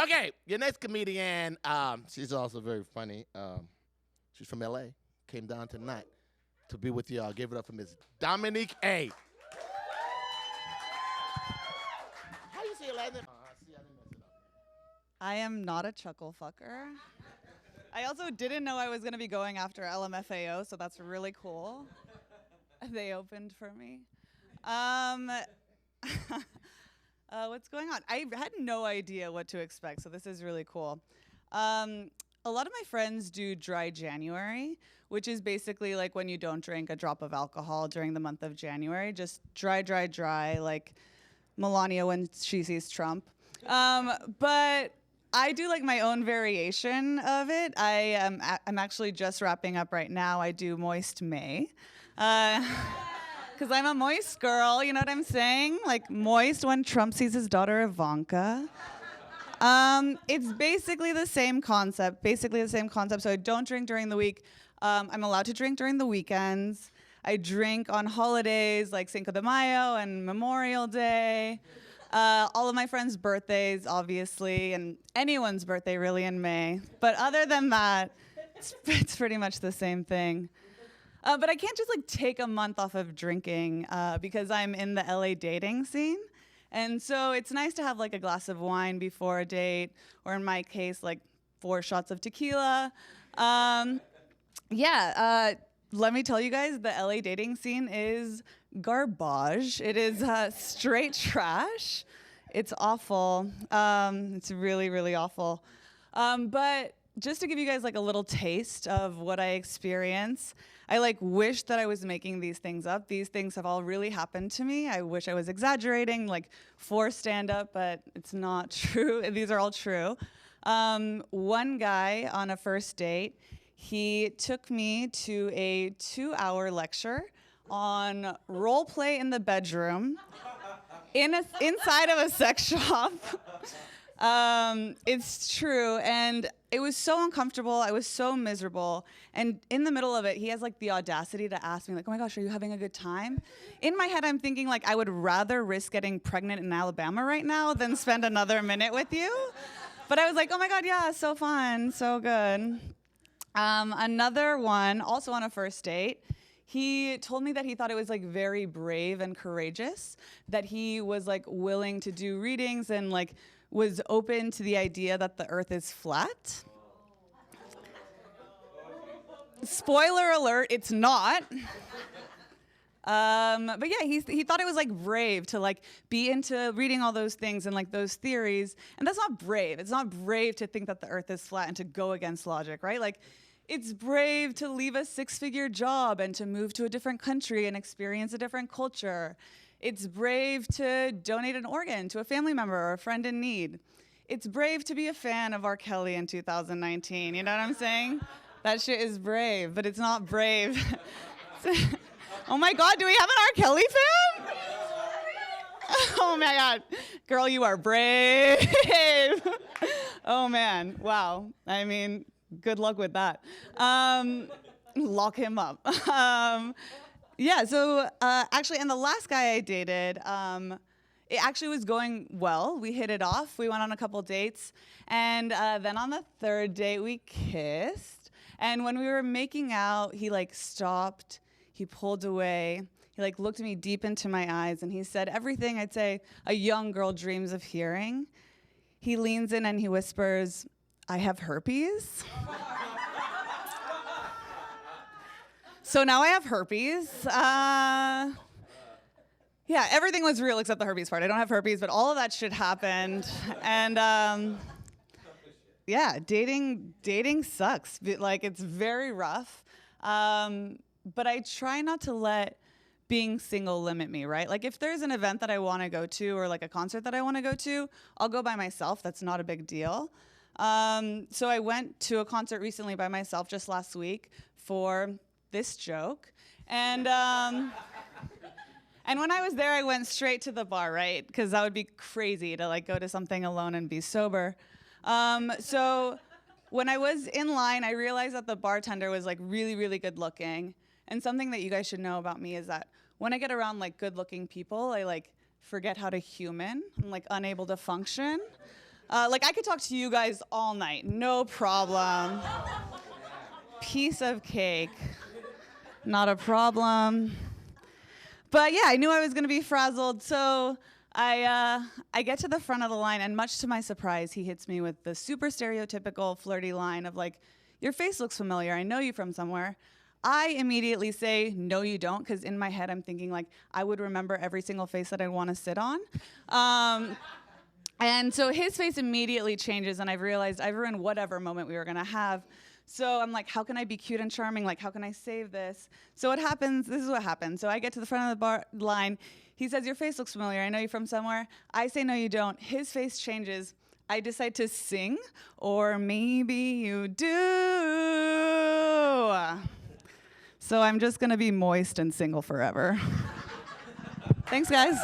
Okay, your next comedian, she's also very funny. She's from LA. Came down tonight to be with y'all. Give it up for Miss Dominique A. How you say your last name? See, I didn't mess it up. I am not a chuckle fucker. I also didn't know I was going to be going after LMFAO, so that's really cool. They opened for me. What's going on? I had no idea what to expect, so this is really cool. A lot of my friends do dry January, which is basically like when you don't drink a drop of alcohol during the month of January. Just dry, dry, dry, like Melania when she sees Trump. But I do like my own variation of it. I'm actually just wrapping up right now. I do Moist May. Because I'm a moist girl, you know what I'm saying? Like moist when Trump sees his daughter Ivanka. It's basically the same concept, So I don't drink during the week. I'm allowed to drink during the weekends. I drink on holidays like Cinco de Mayo and Memorial Day. All of my friends' birthdays, obviously, and anyone's birthday really in May. But other than that, it's pretty much the same thing. But I can't just like take a month off of drinking because I'm in the LA dating scene. And so it's nice to have like a glass of wine before a date, or in my case, like 4 shots of tequila. Let me tell you guys, the LA dating scene is garbage. It is straight trash. It's awful. It's really, really awful. But just to give you guys like a little taste of what I experience, I like wish that I was making these things up. These things have all really happened to me. I wish I was exaggerating, like for stand-up, but it's not true. These are all true. One guy on a first date, he took me to a 2-hour lecture on role play in the bedroom inside of a sex shop. It's true, and it was so uncomfortable. I was so miserable. And in the middle of it, he has like the audacity to ask me like, oh my gosh, are you having a good time? In my head, I'm thinking like, I would rather risk getting pregnant in Alabama right now than spend another minute with you. But I was like, oh my God, yeah, so fun, so good. Another one, also on a first date, he told me that he thought it was like very brave and courageous, that he was like willing to do readings and like was open to the idea that the earth is flat. Spoiler alert, it's not. But yeah, he thought it was like brave to like be into reading all those things and like those theories. And that's not brave. It's not brave to think that the earth is flat and to go against logic, right? Like it's brave to leave a 6-figure job and to move to a different country and experience a different culture. It's brave to donate an organ to a family member or a friend in need. It's brave to be a fan of R. Kelly in 2019. You know what I'm saying? That shit is brave, but it's not brave. Oh my God, do we have an R. Kelly fan? Oh my God. Girl, you are brave. Oh man, wow. I mean, good luck with that. Lock him up. Yeah, so actually, and the last guy I dated, it actually was going well. We hit it off. We went on a couple dates. And then on the 3rd date, we kissed. And when we were making out, he like stopped. He pulled away. He like looked me deep into my eyes. And he said everything I'd say a young girl dreams of hearing. He leans in and he whispers, "I have herpes." So now I have herpes. Yeah, everything was real except the herpes part. I don't have herpes, but all of that shit happened. And yeah, dating sucks. Like it's very rough. But I try not to let being single limit me, right? Like if there's an event that I want to go to or like a concert that I want to go to, I'll go by myself. That's not a big deal. So I went to a concert recently by myself just last week for this joke. And when I was there, I went straight to the bar, right? Because that would be crazy to like go to something alone and be sober. So when I was in line, I realized that the bartender was like really, really good looking. And something that you guys should know about me is that when I get around like good looking people, I like forget how to human. I'm like unable to function. Like, I could talk to you guys all night, no problem. Piece of cake, not a problem. But yeah, I knew I was gonna be frazzled, so I get to the front of the line, and much to my surprise, he hits me with the super stereotypical flirty line of like, your face looks familiar, I know you from somewhere. I immediately say, no you don't, because in my head I'm thinking like, I would remember every single face that I want to sit on. And so his face immediately changes, and I've realized I've ruined whatever moment we were gonna have. So I'm like, how can I be cute and charming? Like, how can I save this? So what happens, this is what happens. So I get to the front of the line. He says, your face looks familiar. I know you from somewhere. I say, no, you don't. His face changes. I decide to sing, or maybe you do. So I'm just gonna be moist and single forever. Thanks, guys.